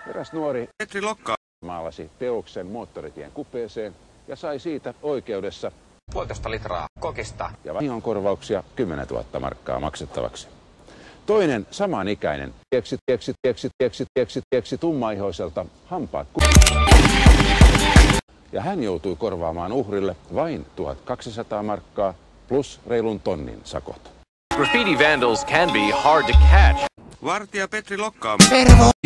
Eräs nuori Petri Lokka maalasi teoksen moottoritien kupeeseen ja sai siitä oikeudessa 1,5 litraa kokista ja vahingonkorvauksia 10 000 markkaa maksettavaksi. Toinen samanikäinen keksi tummaihoiselta hampaat ja hän joutui korvaamaan uhrille vain 1200 markkaa plus reilun tonnin sakot. Graffiti vandals can be hard to catch. vartija Petri Lokka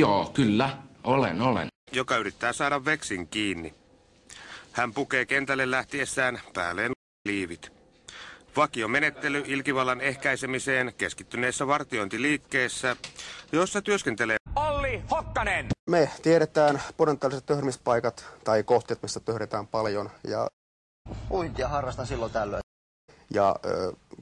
Joo, kyllä. Olen. joka yrittää saada veksin kiinni. Hän pukee kentälle lähtiessään päälleen liivit. Vakiomenettely ilkivallan ehkäisemiseen keskittyneessä vartiointiliikkeessä, jossa työskentelee Olli Hokkanen! Me tiedetään potentiaaliset töhrimispaikat tai kohteet, missä töhdetään paljon. Uintia harrastan silloin tällöin. Ja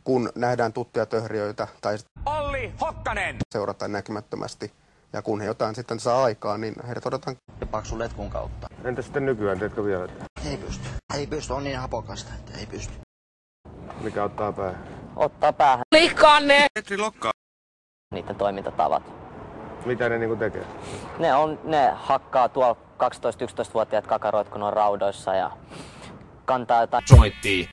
kun nähdään tuttuja töhriöitä tai Olli Hokkanen! seurataan näkymättömästi ja kun he jotain sitten saa aikaan, niin heidät odotetaan. Paksun letkun kautta. Entä sitten nykyään, teetkö vielä? Ei pysty, on niin hapokasta, että ei pysty. Mikä ottaa päähän? Ottaa päähän Petri Lokka, niiden toimintatavat. mitä ne niinku tekee? Ne hakkaa tuolla 12-11-vuotiaat kakaroit, kun on raudoissa ja kantaa jotain Jointtia.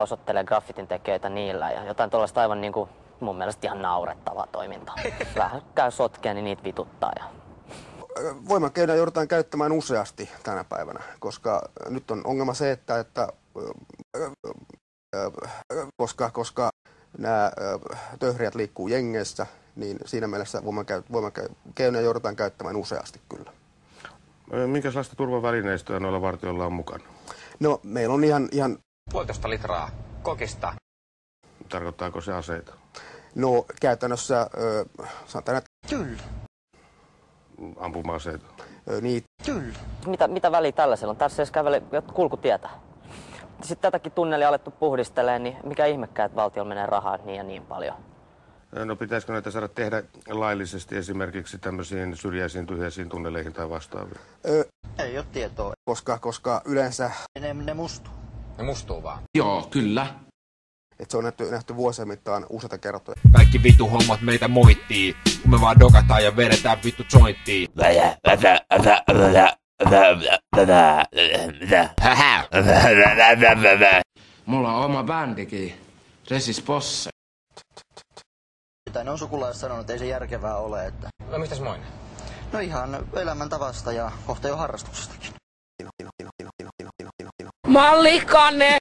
osoittelee graffitin tekijöitä niillä ja jotain tuollaista aivan niinku mun mielestä ihan naurettavaa toimintaa. Vähän käy sotkea, niin niitä vituttaa. Voimakeinoja joudutaan käyttämään useasti tänä päivänä, koska nyt on ongelma se, että koska nämä töhriät liikkuu jengeissä, niin siinä mielessä voimakeinoja joudutaan käyttämään useasti kyllä. Minkälaista turvavälineistöä noilla vartijoilla on mukana? No, meillä on ihan 1,5 litraa kokista. Tarkoittaako se aseita? no käytännössä, sanotaan, että Kyllä. Ampuma-aseita? niitä. Kyllä. Mitä väliä tällaisella on? Tässä jos kävelee kulkutietä. Sitten tätäkin tunnelia alettu puhdistelemaan, niin mikä ihmekään, että valtiolla menee rahaa niin ja niin paljon. No pitäisikö näitä saada tehdä laillisesti esimerkiksi tämmöisiin syrjäisiin tyhjäisiin tunneleihin tai vastaaviin? Ei ole tietoa. Koska yleensä Ne mustuu. Ne mustuu vaan. Joo, kyllä. että se on nähty vuosien mittaan useita kertoja. Kaikki vitu hommat meitä moittii, kun me vaan dokataan ja vedetään vittu jointtiin. Mulla on oma bändikin. Resis Posse. Tai ne on sukulaiset sanonut, että ei se järkevää ole. Että... No mistäs moin? No ihan elämäntavasta ja kohta jo harrastuksestakin. Mallikane!